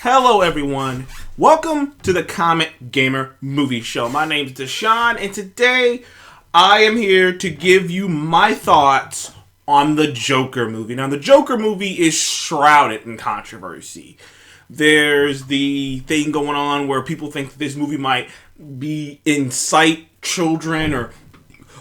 Hello everyone, welcome to the Comic Gamer Movie Show. My name's Deshaun, and today I am here to give you my thoughts on the Joker movie. Now, the Joker movie is shrouded in controversy. There's the thing going on where people think that this movie might incite children or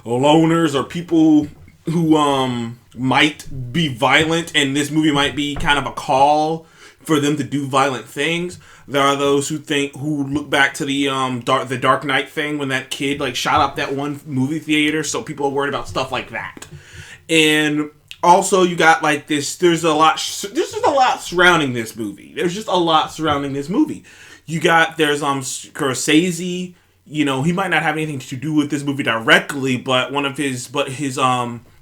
loners or people who might be violent, and this movie might be kind of a call for them to do violent things. There are those who look back to the Dark Knight thing when that kid shot up that one movie theater, so people are worried about stuff like that. And also you got there's just a lot surrounding this movie. There's Scorsese, he might not have anything to do with this movie directly, but his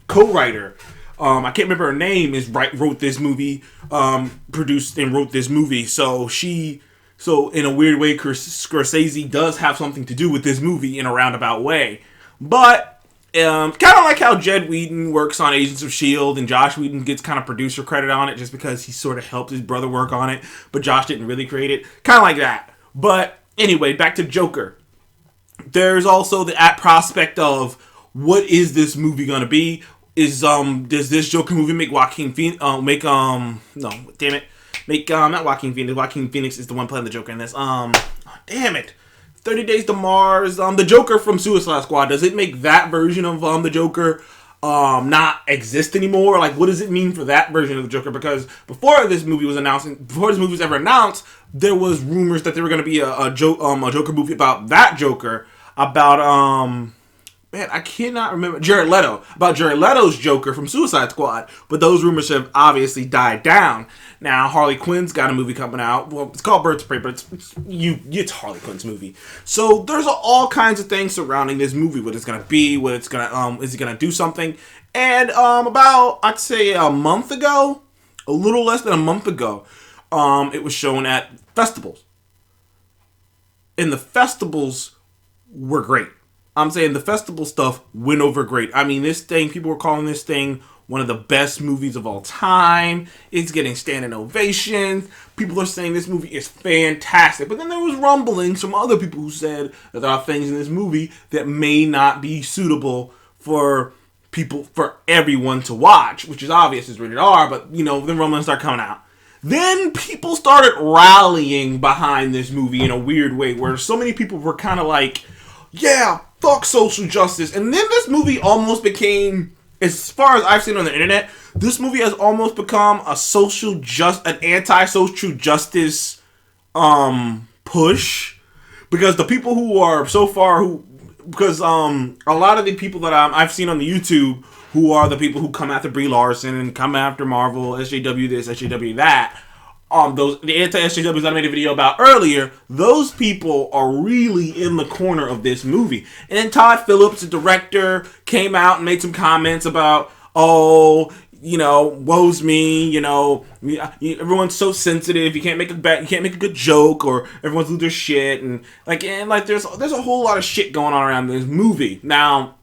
co-writer, I can't remember her name, wrote this movie, produced and wrote this movie. So in a weird way, Scorsese does have something to do with this movie in a roundabout way. But kind of like how Jed Whedon works on Agents of S.H.I.E.L.D. and Josh Whedon gets kind of producer credit on it just because he sort of helped his brother work on it, but Josh didn't really create it. Kind of like that. But anyway, back to Joker. There's also the prospect of what is this movie going to be? Does this Joker movie make not Joaquin Phoenix? Joaquin Phoenix is the one playing the Joker in this. 30 Days to Mars. The Joker from Suicide Squad. Does it make that version of the Joker not exist anymore? What does it mean for that version of the Joker? Because before this movie was ever announced, there was rumors that there were going to be a Joker movie about that Joker, about I cannot remember. Jared Leto. About Jared Leto's Joker from Suicide Squad. But those rumors have obviously died down. Now, Harley Quinn's got a movie coming out. Well, it's called Birds of Prey, but it's Harley Quinn's movie. So there's all kinds of things surrounding this movie. What it's going to be, is it going to do something? And about, I'd say a month ago, a little less than a month ago, it was shown at festivals. And the festivals were great. I'm saying the festival stuff went over great. I mean, people were calling this thing one of the best movies of all time. It's getting standing ovations. People are saying this movie is fantastic. But then there was rumblings from other people who said that there are things in this movie that may not be suitable for everyone to watch, which is obvious, it's rated R, but, the rumblings start coming out. Then people started rallying behind this movie in a weird way, where so many people were kind of like, yeah, fuck social justice. And then this movie almost became, as far as I've seen on the internet, this movie has almost become an anti-social justice push. Because the people who are so far a lot of the people that I've seen on the YouTube, who are the people who come after Brie Larson and come after Marvel, SJW this, SJW that, the anti-SJWs that I made a video about earlier, those people are really in the corner of this movie. And then Todd Phillips, the director, came out and made some comments about, woe's me, everyone's so sensitive, you can't make a good joke, or everyone's lose their shit, and there's a whole lot of shit going on around this movie. Now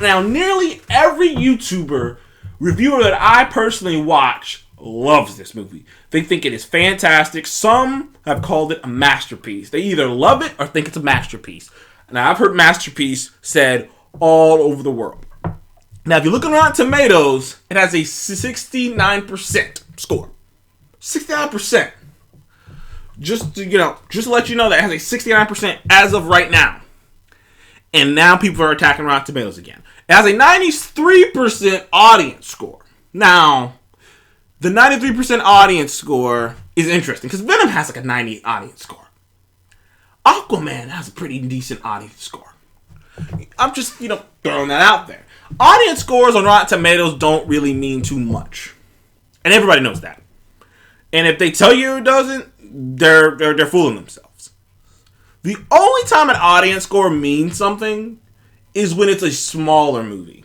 nearly every YouTuber reviewer that I personally watch loves this movie. They think it is fantastic. Some have called it a masterpiece. They either love it or think it's a masterpiece. Now, I've heard masterpiece said all over the world. Now, if you look on Rotten Tomatoes, it has a 69% score. 69%. Just to let you know that it has a 69% as of right now. And now people are attacking Rotten Tomatoes again. It has a 93% audience score. Now, the 93% audience score is interesting because Venom has a 90 audience score. Aquaman has a pretty decent audience score. I'm just, throwing that out there. Audience scores on Rotten Tomatoes don't really mean too much. And everybody knows that. And if they tell you it doesn't, they're fooling themselves. The only time an audience score means something is when it's a smaller movie.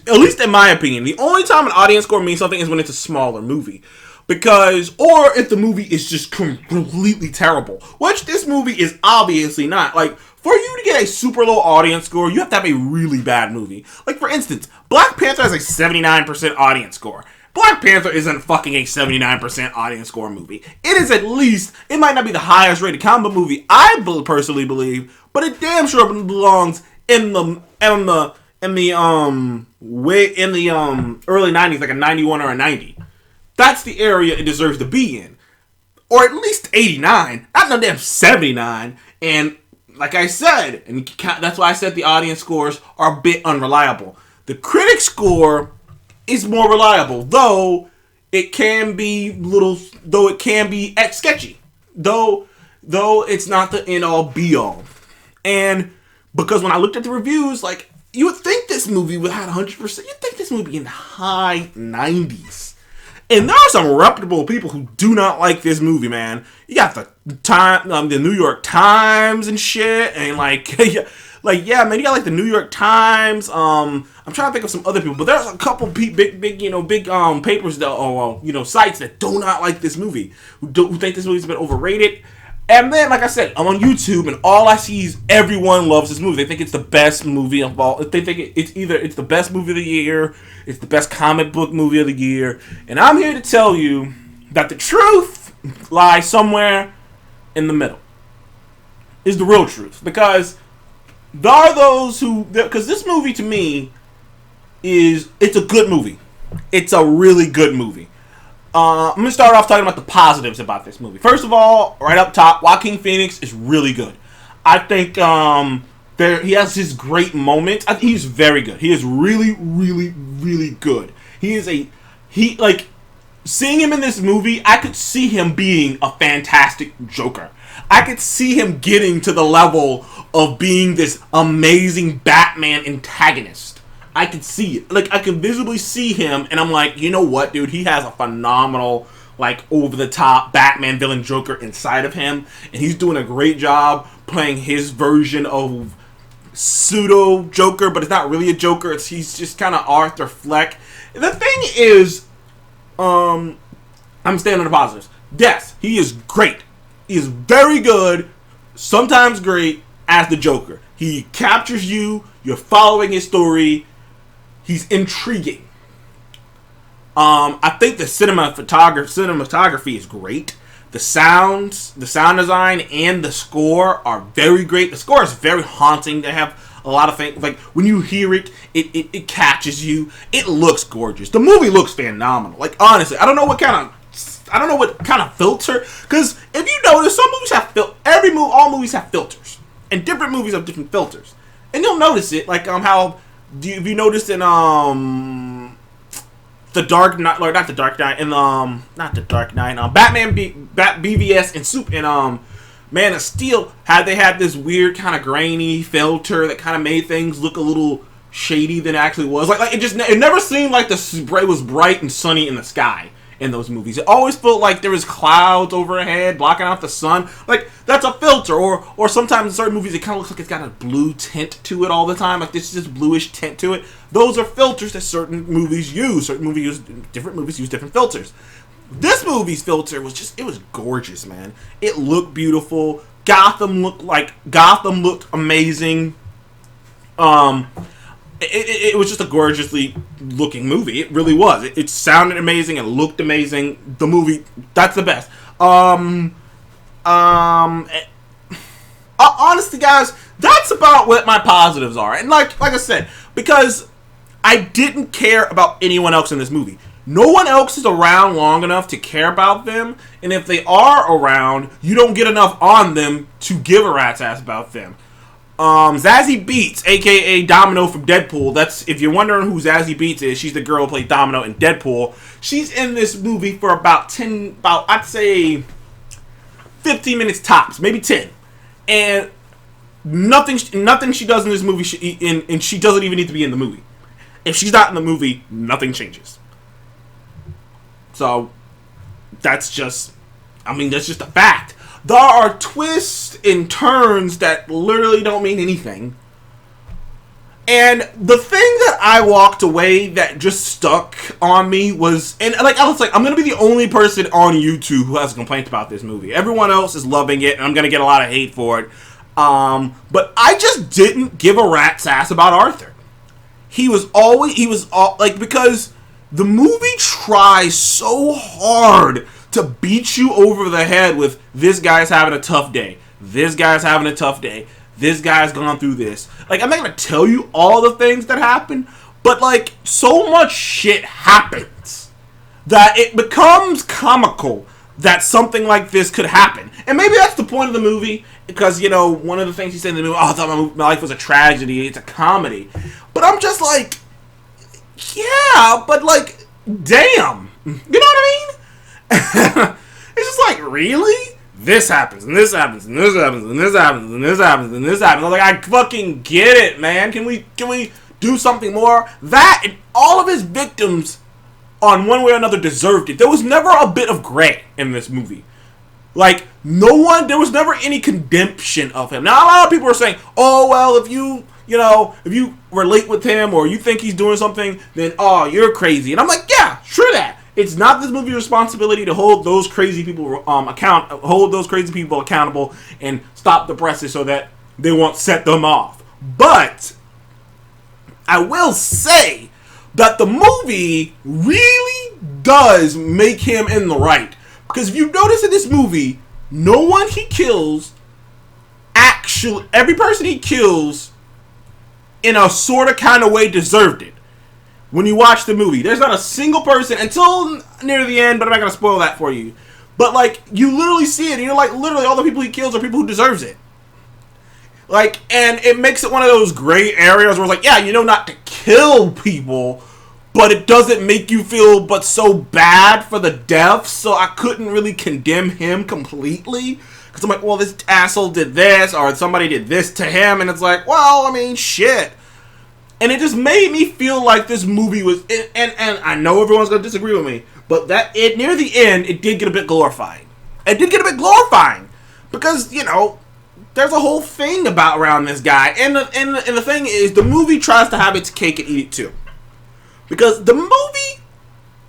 At least in my opinion, the only time an audience score means something is when it's a smaller movie. Or if the movie is just completely terrible. Which this movie is obviously not. For you to get a super low audience score, you have to have a really bad movie. For instance, Black Panther has a 79% audience score. Black Panther isn't fucking a 79% audience score movie. It is at least, it might not be the highest rated comic book movie, I personally believe, but it damn sure belongs in the early 90s, like a 91 or a 90. That's the area it deserves to be in. Or at least 89, not no damn 79. And like I said, and that's why I said the audience scores are a bit unreliable. The critic score is more reliable, though it can be sketchy. Though it's not the end all be all. And because when I looked at the reviews, like, you would think this movie would have 100%. You'd think this movie in the high 90s. And there are some reputable people who do not like this movie, man. You got the New York Times and shit, and yeah, man, you got like the New York Times. I'm trying to think of some other people, but there's a couple big papers that, sites that do not like this movie, who think this movie's been overrated. And then, like I said, I'm on YouTube, and all I see is everyone loves this movie. They think it's the best movie of all. They think it's the best movie of the year, it's the best comic book movie of the year. And I'm here to tell you that the truth lies somewhere in the middle. Is the real truth. Because there are those because this movie to me it's a good movie. It's a really good movie. I'm going to start off talking about the positives about this movie. First of all, right up top, Joaquin Phoenix is really good. I think he has his great moments. I think he's very good. He is really, really, really good. Seeing him in this movie, I could see him being a fantastic Joker. I could see him getting to the level of being this amazing Batman antagonist. I could see it. Like, I can visibly see him, and I'm like, you know what, dude? He has a phenomenal, over-the-top Batman villain Joker inside of him, and he's doing a great job playing his version of pseudo-Joker, but it's not really a Joker. He's just kind of Arthur Fleck. The thing is, I'm staying on the positives. Yes, he is great. He is very good, sometimes great, as the Joker. He captures you. You're following his story. He's intriguing. I think the cinematography is great. The sound design, and the score are very great. The score is very haunting. They have a lot of things. Like, when you hear it, it catches you. It looks gorgeous. The movie looks phenomenal. Like, honestly, I don't know what kind of filter. Because if you notice, some movies have all movies have filters, and different movies have different filters. And you'll notice it, like how. Have you noticed in The Dark Knight, or not The Dark Knight, in not The Dark Knight, Batman BVS and Man of Steel, they had this weird kind of grainy filter that kind of made things look a little shady than it actually was. Like it never seemed like the spray was bright and sunny in the sky in those movies. It always felt like there was clouds overhead blocking out the sun. Like, that's a filter. Or sometimes in certain movies it kind of looks like it's got a blue tint to it all the time. Like, there's this bluish tint to it. Those are filters that certain movies use. Different movies use different filters. This movie's filter was it was gorgeous, man. It looked beautiful. Gotham looked amazing. It was just a gorgeously looking movie. It really was. It sounded amazing. It looked amazing. The movie, that's the best. Honestly, guys, that's about what my positives are. And like I said, because I didn't care about anyone else in this movie. No one else is around long enough to care about them. And if they are around, you don't get enough on them to give a rat's ass about them. Zazie Beetz, aka Domino from Deadpool. That's, if you're wondering who Zazie Beetz is, she's the girl who played Domino in Deadpool. She's in this movie for I'd say 15 minutes tops, maybe 10. And nothing she does in this movie, and she doesn't even need to be in the movie. If she's not in the movie, nothing changes. So that's just a fact. There are twists and turns that literally don't mean anything. And the thing that I walked away that just stuck on me was, and I was like, I'm going to be the only person on YouTube who has a complaint about this movie. Everyone else is loving it, and I'm going to get a lot of hate for it. But I just didn't give a rat's ass about Arthur. Because the movie tries so hard to beat you over the head with this guy's having a tough day. This guy's having a tough day. This guy's gone through this. Like, I'm not going to tell you all the things that happen, but, like, so much shit happens that it becomes comical that something like this could happen. And maybe that's the point of the movie, because, you know, one of the things he said in the movie, I thought my life was a tragedy. It's a comedy. But I'm just like, yeah, but, like, damn. You know what I mean? It's just like, really? This happens, and this happens, and this happens, and this happens, and this happens, and this happens. I'm like, I fucking get it, man. Can we do something more? That and all of his victims, on one way or another, deserved it. There was never a bit of gray in this movie. Like, there was never any condemnation of him. Now, a lot of people are saying, oh, well, if you relate with him or you think he's doing something, then, oh, you're crazy. And I'm like, yeah, true that. It's not this movie's responsibility to hold those crazy people accountable and stop the presses so that they won't set them off. But I will say that the movie really does make him in the right. Because if you notice in this movie, no one he kills, every person he kills in a sort of kind of way deserved it. When you watch the movie, there's not a single person until near the end, but I'm not going to spoil that for you. But, like, you literally see it, and you're like, literally all the people he kills are people who deserves it. Like, and it makes it one of those gray areas where it's like, yeah, you know not to kill people, but it doesn't make you feel but so bad for the deaths, so I couldn't really condemn him completely. Because I'm like, well, this asshole did this, or somebody did this to him, and it's like, well, I mean, shit. And it just made me feel like this movie was, and I know everyone's going to disagree with me, but near the end, it did get a bit glorifying. It did get a bit glorifying. Because, you know, there's a whole thing around this guy. And the thing is, the movie tries to have its cake and eat it too. Because the movie,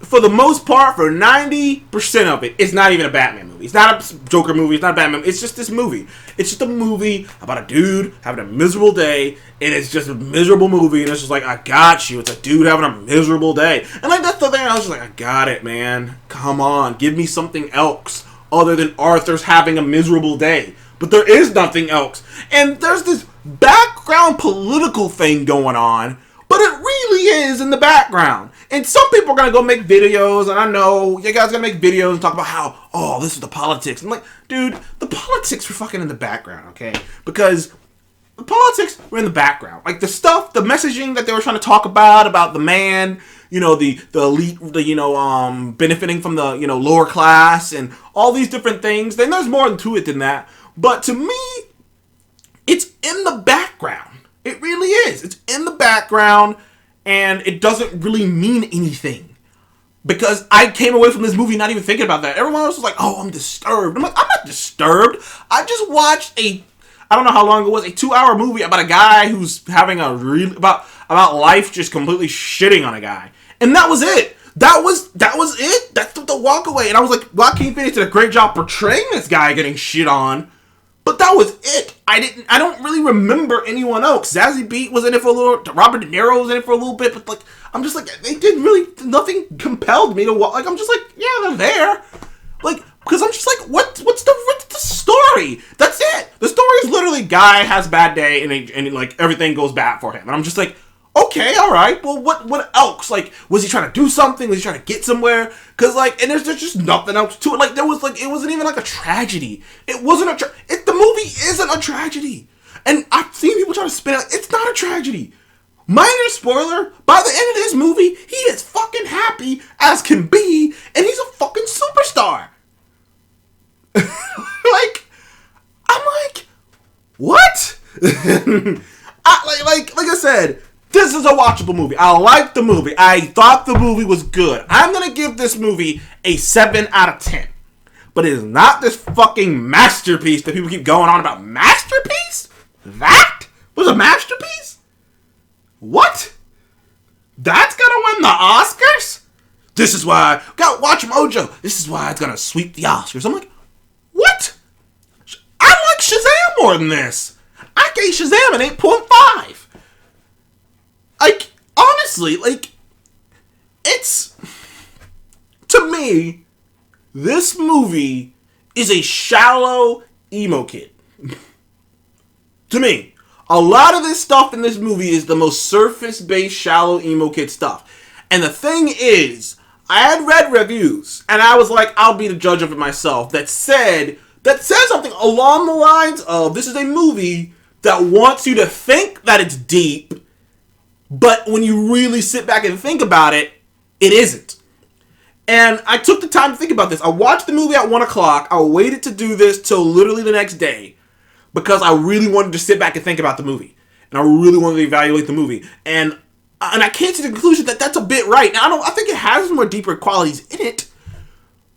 for the most part, for 90% of it, it's not even a Batman movie. It's not a Joker movie. It's not a Batman movie. It's just this movie. It's just a movie about a dude having a miserable day, and it's just a miserable movie, and it's just like, I got you. It's a dude having a miserable day. And like, that's the thing. I was just like, I got it, man. Come on. Give me something else other than Arthur's having a miserable day. But there is nothing else. And there's this background political thing going on, but it really is in the background. And some people are going to go make videos, and I know you guys are going to make videos and talk about how, oh, this is the politics. I'm like, dude, the politics were fucking in the background, okay? Because the politics were in the background. Like, the stuff, the messaging that they were trying to talk about the man, you know, the elite, benefiting from the, lower class, and all these different things. Then there's more to it than that. But to me, it's in the background. It really is. It's in the background, and it doesn't really mean anything. Because I came away from this movie not even thinking about that. Everyone else was like, oh, I'm disturbed. I'm like, I'm not disturbed. I just watched I don't know how long it was, a 2-hour movie about a guy who's having about life just completely shitting on a guy. And that was it. That was it. That's the walk away. And I was like, Joaquin Phoenix did a great job portraying this guy getting shit on. But that was it. I don't really remember anyone else. Zazie Beetz was in it for a little. Robert De Niro was in it for a little bit. But like, I'm just like, they didn't really. Nothing compelled me to watch. Like, I'm just like, yeah, they're there. Like, because I'm just like, what's the story? That's it. The story is literally guy has a bad day and like everything goes bad for him. And I'm just like, okay, all right. Well, what else? Like, was he trying to do something? Was he trying to get somewhere? Because like, and there's just nothing else to it. Like, there was like, it wasn't even like a tragedy. It wasn't the movie isn't a tragedy. And I've seen people try to spin it. Like, it's not a tragedy. Minor spoiler, by the end of this movie, he is fucking happy as can be, and he's a fucking superstar. Like, I'm like, what? like I said, this is a watchable movie. I liked the movie. I thought the movie was good. I'm gonna give this movie a 7 out of 10. But it is not this fucking masterpiece that people keep going on about. Masterpiece? That was a masterpiece? What? That's gonna win the Oscars? This is why, gotta watch Mojo. This is why it's gonna sweep the Oscars. I'm like, what? I like Shazam more than this. I gave Shazam an 8.5. Like, honestly, like, it's me, this movie is a shallow emo kid. To me, a lot of this stuff in this movie is the most surface-based, shallow emo kid stuff. And the thing is, I had read reviews, and I was like, I'll be the judge of it myself, that said something along the lines of, this is a movie that wants you to think that it's deep, but when you really sit back and think about it, it isn't. And I took the time to think about this. I watched the movie at 1 o'clock. I waited to do this till literally the next day because I really wanted to sit back and think about the movie. And I really wanted to evaluate the movie. And I came to the conclusion that that's a bit right. Now, I think it has more deeper qualities in it.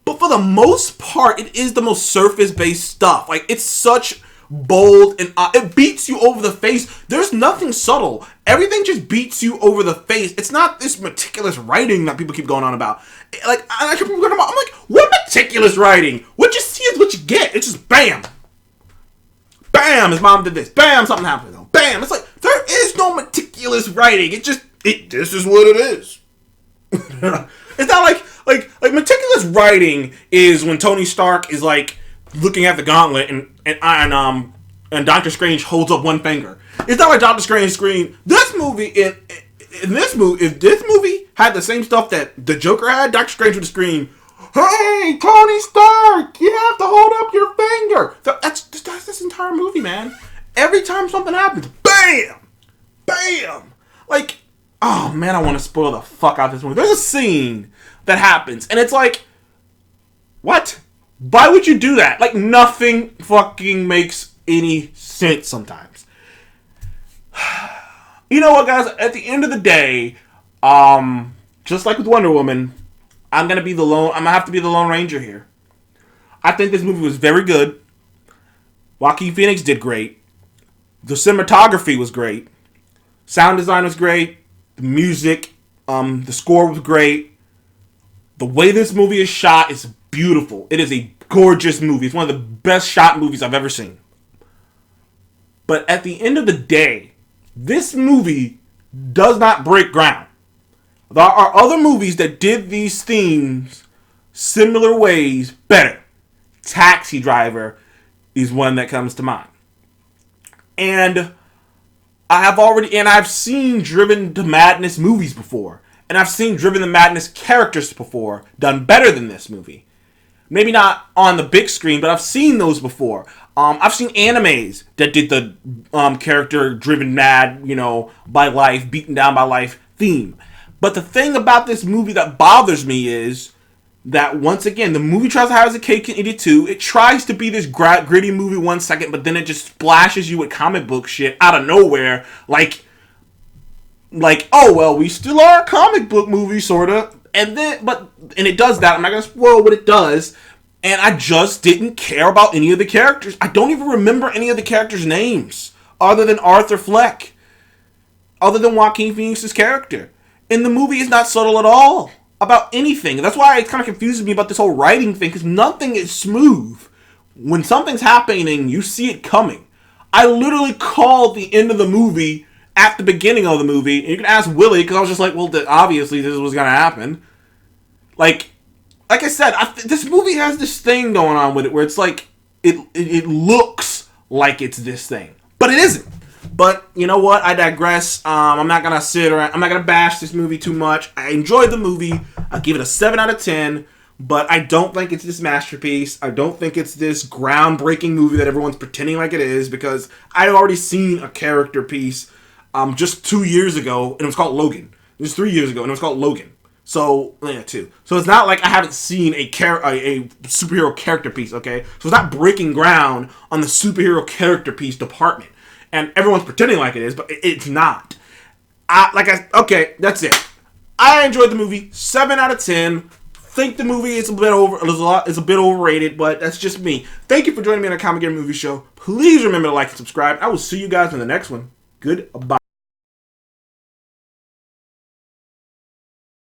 But for the most part, it is the most surface-based stuff. Like, it's such bold and it beats you over the face. There's nothing subtle. Everything just beats you over the face. It's not this meticulous writing that people keep going on about. Like, I keep going about. I'm like, what meticulous writing? What you see is what you get. It's just bam, bam. His mom did this. Bam, something happened. Bam. It's like there is no meticulous writing. This is what it is. It's not like meticulous writing is when Tony Stark is like looking at the gauntlet and Doctor Strange holds up one finger. It's not like Doctor Strange screamed. This movie if this movie had the same stuff that the Joker had, Doctor Strange would scream, "Hey, Tony Stark, you have to hold up your finger." That's this entire movie, man. Every time something happens, bam, bam. Like, oh man, I want to spoil the fuck out of this movie. There's a scene that happens, and it's like, what? Why would you do that? Like, nothing fucking makes any sense sometimes. You know what, guys? At the end of the day, just like with Wonder Woman, I'm gonna have to be the Lone Ranger here. I think this movie was very good. Joaquin Phoenix did great. The cinematography was great. Sound design was great. The music, the score was great. The way this movie is shot is beautiful. It is a gorgeous movie. It's one of the best shot movies I've ever seen. But at the end of the day, this movie does not break ground. There are other movies that did these themes similar ways better. Taxi Driver is one that comes to mind. And I've seen Driven to Madness movies before. And I've seen Driven to Madness characters before done better than this movie. Maybe not on the big screen, but I've seen those before. I've seen animes that did the character driven mad, by life, beaten down by life theme. But the thing about this movie that bothers me is that, once again, the movie tries to have his cake and eat it too. It tries to be this gritty movie 1 second, but then it just splashes you with comic book shit out of nowhere. Like, oh, well, we still are a comic book movie, sorta. And it does that. I'm not gonna spoil what it does. And I just didn't care about any of the characters. I don't even remember any of the characters' names, other than Arthur Fleck, other than Joaquin Phoenix's character. And the movie is not subtle at all about anything. That's why it kind of confuses me about this whole writing thing, because nothing is smooth. When something's happening, you see it coming. I literally called the end of the movie at the beginning of the movie, and you can ask Willie, because I was just like, well, obviously this is what's going to happen. Like I said, this movie has this thing going on with it where it's like, it looks like it's this thing, but it isn't. But you know what? I digress. I'm not going to bash this movie too much. I enjoyed the movie. I'll give it a 7 out of 10, but I don't think it's this masterpiece. I don't think it's this groundbreaking movie that everyone's pretending like it is, because I've already seen a character piece just 2 years ago, and it was called Logan. It was 3 years ago, and it was called Logan. So, yeah, 2. So it's not like I haven't seen a superhero character piece, okay? So it's not breaking ground on the superhero character piece department. And everyone's pretending like it is, but it's not. Okay, that's it. I enjoyed the movie. 7 out of 10. Think the movie is a bit overrated, but that's just me. Thank you for joining me on a Comic Game Movie Show. Please remember to like and subscribe. I will see you guys in the next one. Goodbye.